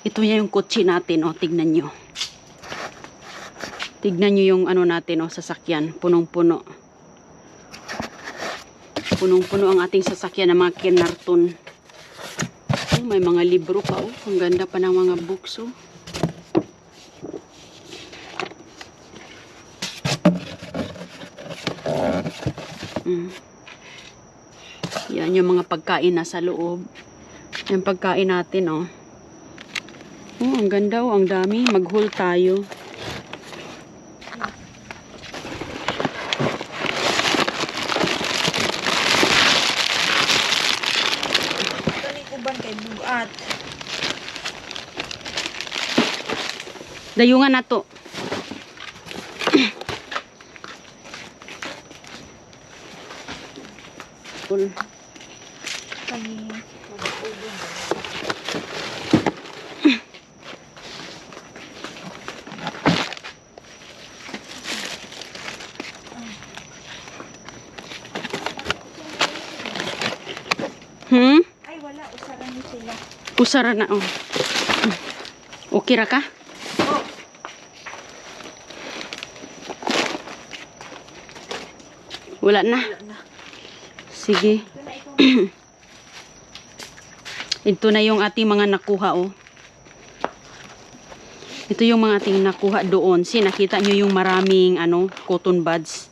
Ito yung kotse natin, oh. Tignan nyo. Tignan nyo yung ano natin, oh, sasakyan. Punong-puno. Punong-puno ang ating sasakyan ng mga kinarton. Oh, may mga libro pa, oh. Ang ganda pa ng mga books, oh. Yan yung mga pagkain nasa loob. Yung pagkain natin, oh. Oh, ang ganda, oh. Ang dami. Mag-haul tayo. Uban kay bugat. Dayungan na to. Kani ay wala, usaran ni sila. Usara na, oh. Okay ra ka? Oh, Wala na. wala na. Sige. Ito na ito. Ito na yung ating mga nakuha, oh. Ito yung mga ating nakuha doon. Nakita nyo yung maraming, ano, cotton buds.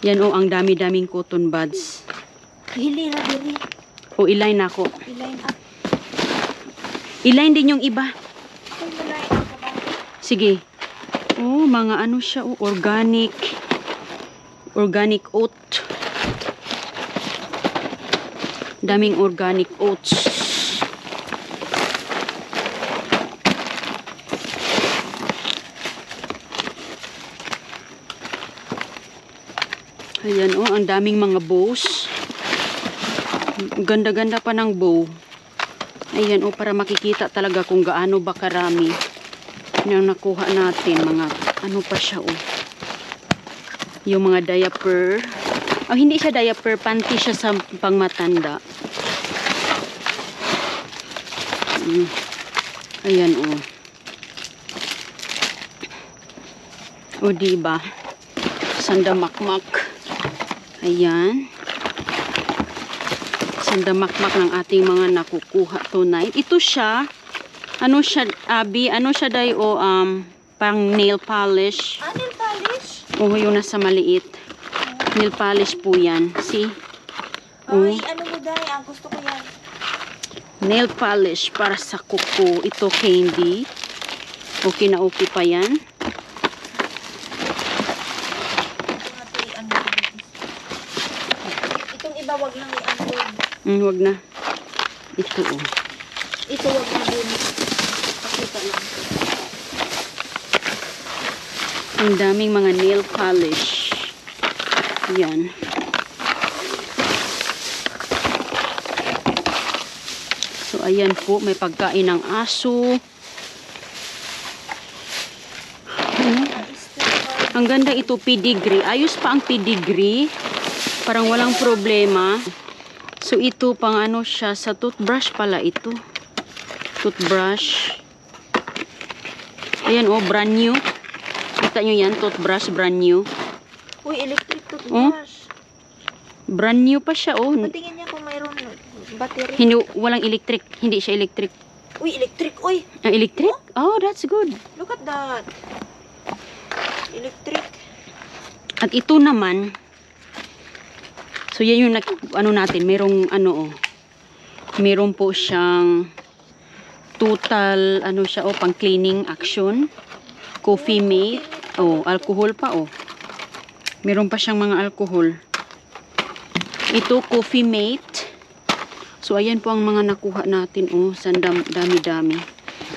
Yan, oh, ang dami-daming cotton buds. Hili ra diri. O, iline na ako. I-line up. Iline din yung iba. Ay, line up ba? Sige. Oh, mga ano siya, oh, organic. Organic oat. Daming organic oats. Ayan, oh, ang daming mga bows. Ganda-ganda pa ng bow. Ayan, oh, para makikita talaga kung gaano ba karami yung nakuha natin. Mga, ano pa siya, oh. Yung mga diaper. Oh, hindi siya diaper, panty siya sa pangmatanda. Ayan, oh. O, diba? Sandamakmak. Ayan. Sandamakmak ng ating mga nakukuha tonight. Ito siya. Ano siya, Abby? Ano siya, day, o, pang nail polish. Nail polish? O, yung nasa maliit. Nail polish po yan. See? Ay, ano mo dahil? Ang gusto ko yan. Nail polish para sa kuko. Ito candy. Okay na okay pa yan. Itong iba wag lang i-unload. Wag na. Ito, oh. Ito wag na din. Pakita lang. Ang daming mga nail polish. Yan. So, ayan po. May pagkain ng aso. Ang ganda ito, pedigree. Ayos pa ang pedigree. Parang walang problema. So, ito pang ano siya. Sa toothbrush pala ito. Toothbrush. Ayan, oh, brand new. Kita nyo yan, toothbrush, brand new. Uy, electric toothbrush. Brand new pa siya, oh. Patingin niya kung mayroon battery. Hindi, walang electric. Hindi siya electric. Uy, electric. Uy, Electric? Oh, that's good. look at that. Electric. At ito naman, so yan yung ano natin, merong ano, oh. Meron po siyang total, ano siya, oh, pang cleaning action. Coffee mate. Oh, alcohol pa, oh. Meron pa siyang mga alcohol. Ito, coffee mate. So, ayan po ang mga nakuha natin, oh. Dami-dami.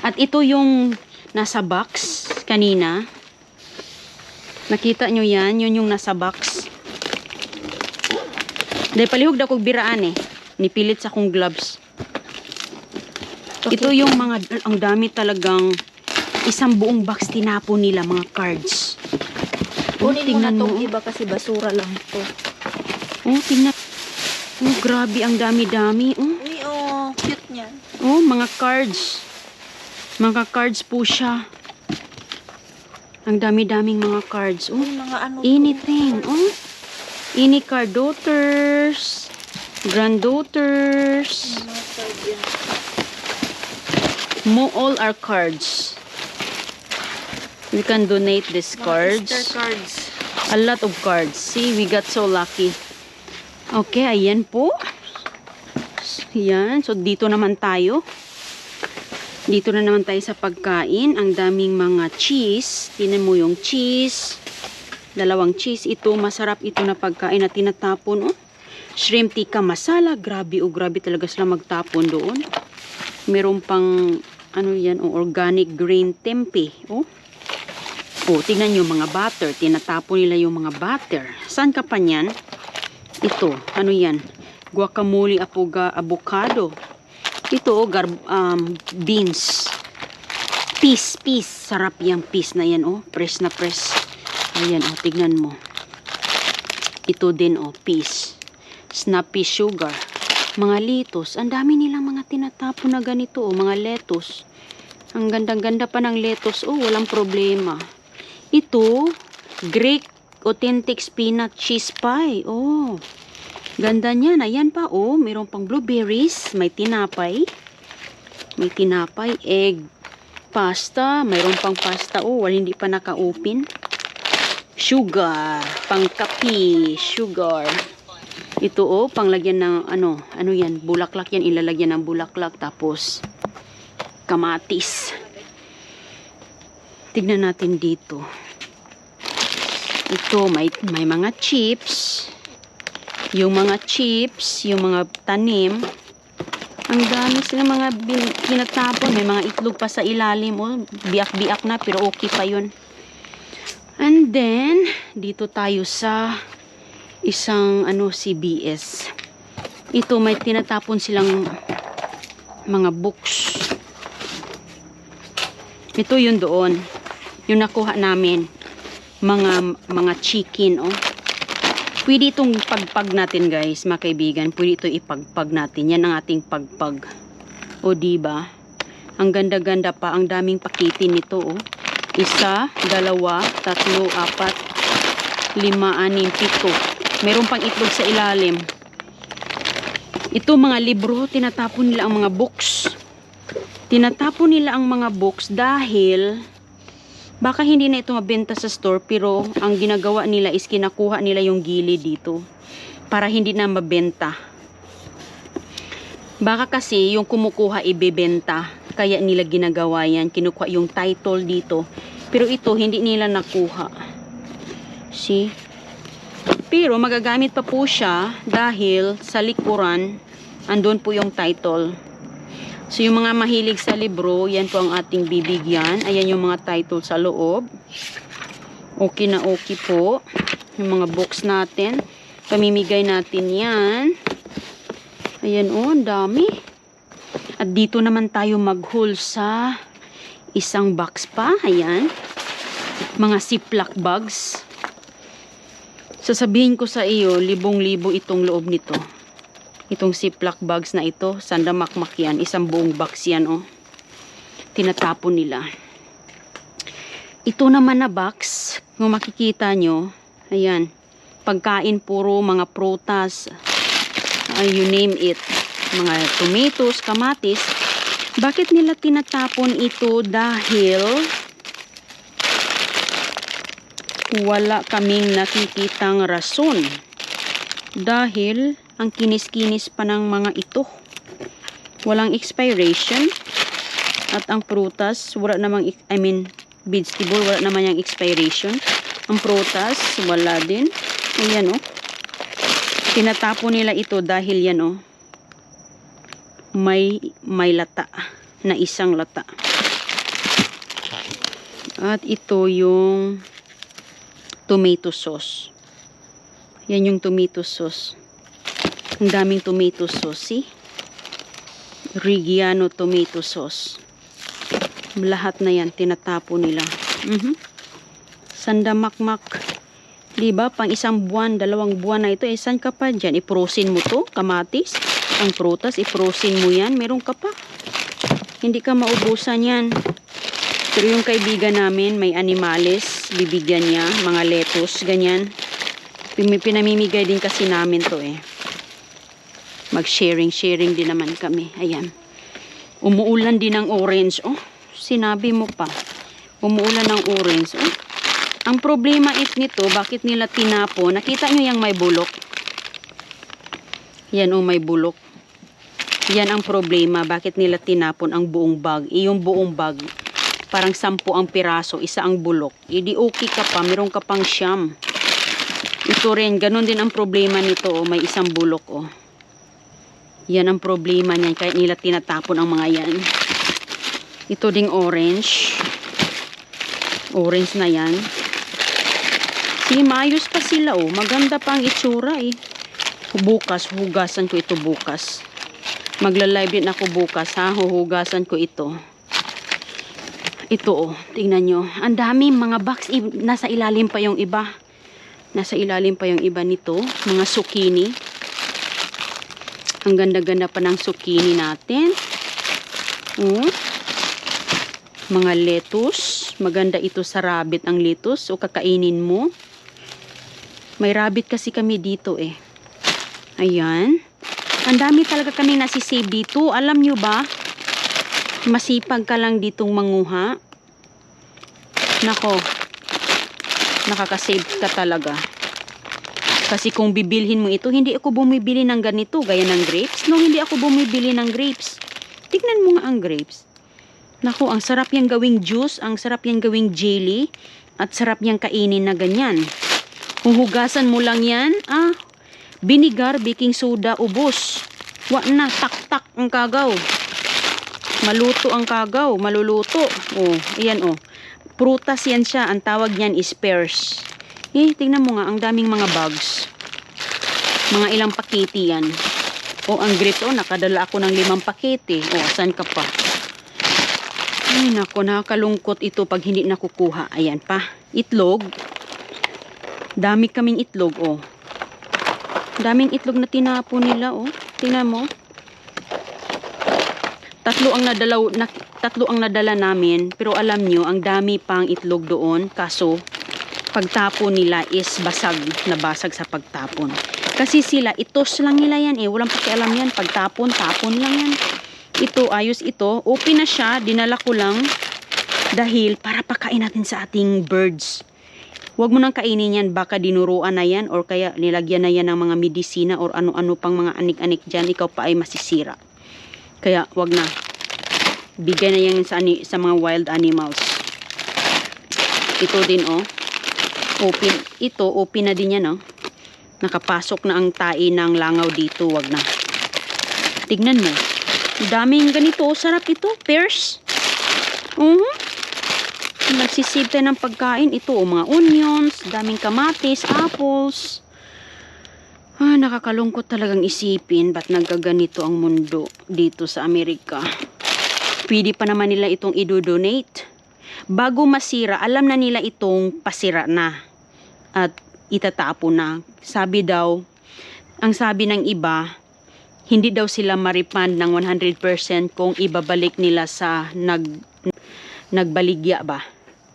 At ito yung nasa box kanina. Nakita nyo yan? Yun yung nasa box. Dahil palihog na kong biraan, eh. Nipilit sa kong gloves. Okay. Ito yung mga, ang dami talagang isang buong box tinapon nila, mga cards. Kunin mo na tingnan tong mo. iba kasi basura lang to. Oh, tingnan. Oh, grabe, ang dami-dami. Oh. Uy, oh, cute niya. Oh, mga cards. Mga cards po siya. Ang dami-daming mga cards. Oh, May mga ano to. anything. Oh, any card. Daughters, granddaughters. Mga card yan. All are cards. We can donate these Mga cards. Easter cards. A lot of cards. See, we got so lucky. Okay, ayan po. Yan. So, dito naman tayo. Dito na naman tayo sa pagkain. Ang daming mga cheese. Tinan mo yung cheese. Dalawang cheese. Ito, masarap ito na pagkain na tinatapon. Oh. Shrimp tikka masala. Grabe, oh, grabe talaga sila magtapon doon. Meron pang, ano yan, oh, organic green tempeh. Oh. Oh, tingnan nyo mga butter. Tinatapon nila yung mga butter. Saan ka pa niyan? Ito, ano yan? Guacamole avocado. Ito, beans. Peas. Sarap yung peas na yan, oh. Press na press. Ayan, oh, tignan mo. Ito din, oh, peas. Snappy sugar. Mga lettuce. Ang dami nilang mga tinatapon na ganito, oh. Mga lettuce. Ang ganda-ganda pa ng lettuce, oh. Walang problema. Ito, Greek authentic spinach cheese pie. Oh, ganda niyan. Ayan pa, oh. Mayroon pang blueberries. May tinapay. May tinapay. Egg pasta. Mayroon pang pasta. Oh, hindi pa naka-open. Sugar. Pangkapi. Sugar. Ito, oh. Panglagyan ng, ano yan. Bulaklak yan. Ilalagyan ng bulaklak. Tapos, kamatis. Tignan natin dito. Ito, may mga chips. Yung mga chips, yung mga tanim. Ang dami sila mga kinatapon. May mga itlog pa sa ilalim. Oh, biak-biak na, pero okay pa yun. And then, dito tayo sa isang, CBS. Ito, may tinatapon silang mga books. Ito yun doon. Yung nakuha namin. Mga chicken, oh. Pwede itong pagpag natin, guys, mga kaibigan. Pwede ito ipagpag natin. Yan ang ating pagpag. O, diba? Ang ganda-ganda pa. Ang daming pakitin nito, oh. 1, 2, 3, 4, 5, 6, 7. Meron pang itlog sa ilalim. Ito, mga libro. Tinatapon nila ang mga books. Tinatapon nila ang mga books dahil baka hindi na ito mabenta sa store, pero ang ginagawa nila is kinakuha nila yung gilid dito para hindi na mabenta. Baka kasi yung kumukuha ibebenta, kaya nila ginagawa yan. Kinukuha yung title dito, pero ito hindi nila nakuha. See? Pero magagamit pa po siya dahil sa likuran andun po yung title. So, yung mga mahilig sa libro, yan po ang ating bibigyan. Ayan yung mga title sa loob. Okay na okay po. Yung mga books natin. Pamimigay natin yan. Ayan, oh, ang dami. At dito naman tayo mag-haul sa isang box pa. Ayan. Mga Ziploc bags. Sasabihin ko sa iyo, libong-libo itong loob nito. Itong Ziploc bags na ito, sandamakmak yan. Isang buong box yan, oh. Tinatapon nila. Ito naman na box, kung makikita nyo, ayan, pagkain puro, mga prutas, you name it. Mga tomatoes, kamatis. Bakit nila tinatapon ito? Dahil wala kaming nakikitang rason. Dahil ang kinis-kinis pa ng mga ito. Walang expiration. At ang prutas, wala namang, vegetable, wala naman yung expiration. Ang prutas, wala din. Ayan, oh. Tinatapon nila ito dahil yan, oh. May lata. Na isang lata. At ito yung tomato sauce. Yan yung tomato sauce. Ang daming tomato sauce, see? Reggiano tomato sauce. Lahat na yan, tinatapo nila. Sandamakmak. Diba? Pang 1 buwan, 2 buwan na ito. Saan ka pa dyan? Iprosin mo to, kamatis. Ang prutas, iprosin mo yan. Meron ka pa. Hindi ka maubusan yan. Pero yung kaibigan namin, may animales, bibigyan niya, mga lettuce, ganyan. Pinamimigay din kasi namin to eh. Mag-sharing din naman kami. Ayan. Umuulan din ng orange. Oh, sinabi mo pa. Umuulan ng orange. Oh. Ang problema is nito, bakit nila tinapo? Nakita nyo yung may bulok? Yan oh, may bulok. Yan ang problema. Bakit nila tinapon ang buong bag? Yung buong bag, parang 10 ang piraso, isa ang bulok. Hindi okay ka pa, meron ka pang siyam. Ito rin, ganun din ang problema nito. Oh, may isang bulok. Oh. Yan ang problema niyan, kahit nila tinatapon ang mga yan. Ito ding orange. Orange na yan. Si maayos pa sila. Oh. Maganda pa ang itsura eh. Bukas, hugasan ko ito bukas. Magla-live din ako bukas ha. Huhugasan ko ito. Ito oh, tingnan nyo. Ang dami mga box. Nasa ilalim pa yung iba. Nasa ilalim pa yung iba nito. Mga zucchini. Ang ganda-ganda pa ng zucchini natin. Oh. Mga lettuce. Maganda ito sa rabbit ang lettuce. O kakainin mo. May rabbit kasi kami dito eh. Ayan. Ang dami talaga kami nasisave dito. Alam nyo ba? Masipag ka lang ditong manguha. Nako. Nakakasave ka talaga. Kasi kung bibilhin mo ito, hindi ako bumibili ng ganito, gaya ng grapes. No, hindi ako bumibili ng grapes. Tignan mo nga ang grapes. Nako, ang sarap yang gawing juice, ang sarap yang gawing jelly, at sarap yang kainin na ganyan. Huhugasan mo lang yan, vinegar, baking soda, ubos. Wa na, tak-tak ang kagaw. Maluto ang kagaw, maluluto. Oh, ayan oh. Prutas yan siya, ang tawag niyan is pears. Eh, tingnan mo nga, ang daming mga bags. Mga ilang pakete yan. Oh, ang grapes, oh, nakadala ako ng 5 pakete. Oh, saan ka pa? Ay, nako, nakakalungkot ito pag hindi nakukuha. Ayan pa. Itlog. Dami kaming itlog, oh. Daming itlog na tinapo nila, oh. Tingnan mo. Tatlo ang nadala namin, pero alam nyo, ang dami pang itlog doon. Kaso, pagtapon nila is basag sa pagtapon. Kasi sila, itos lang nila yan eh. Walang pakialam yan. Pagtapon, tapon lang yan. Ito, ayos ito. Open na siya. Dinala ko lang. Dahil para pakain natin sa ating birds. Huwag mo nang kainin yan. Baka dinuruan na yan. Or kaya nilagyan na yan ng mga medisina. Or ano-ano pang mga anik-anik dyan. Ikaw pa ay masisira. Kaya, wag na. Bigay na yan sa mga wild animals. Ito din, oh. Open. Ito, open na din yan, oh. Nakapasok na ang tae ng langaw dito. Wag na. Tignan mo. Daming ganito. Sarap ito. Pears. Nagsisave tayo ng pagkain. Ito, oh, mga onions. Daming kamatis. Apples. Nakakalungkot talagang isipin ba't nagkaganito ang mundo dito sa Amerika. Pwede pa naman nila itong i-donate. Bago masira, alam na nila itong pasira na at itatapo na. Sabi daw, ang sabi ng iba, hindi daw sila ma-refund ng 100% kung ibabalik nila sa nagbaligya ba.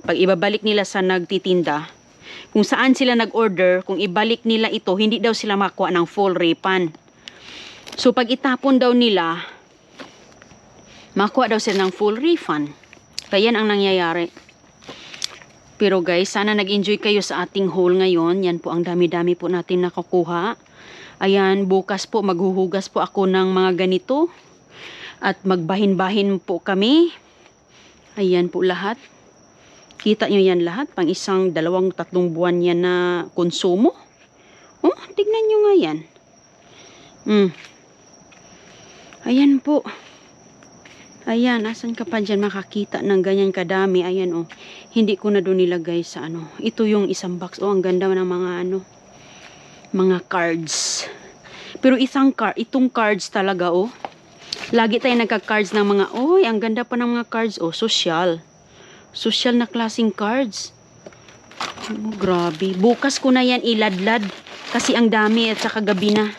Pag ibabalik nila sa nagtitinda, kung saan sila nag-order, kung ibalik nila ito, hindi daw sila makuha ng full refund. So, pag itapon daw nila, makuha daw sila ng full refund. Kaya yan ang nangyayari. Pero guys, sana nag-enjoy kayo sa ating haul ngayon. Yan po ang dami-dami po natin nakukuha. Ayan, bukas po, maghuhugas po ako ng mga ganito. At magbahin-bahin po kami. Ayan po lahat. Kita nyo yan lahat, pang 1, 2, 3 buwan yan na konsumo. Oh, tignan nyo nga yan. Ayan po. Ayan, asan ka pa dyan makakita ng ganyan kadami. Ayan oh, hindi ko na doon nilagay sa ano. Ito yung isang box. Oh, ang ganda ng mga ano, mga cards. Pero itong cards talaga oh. Lagi tayo nagka-cards ng mga, oy, ang ganda pa ng mga cards. Oh, social. Social na klaseng cards. Oh, grabe. Bukas ko na yan iladlad. Kasi ang dami at saka gabi na.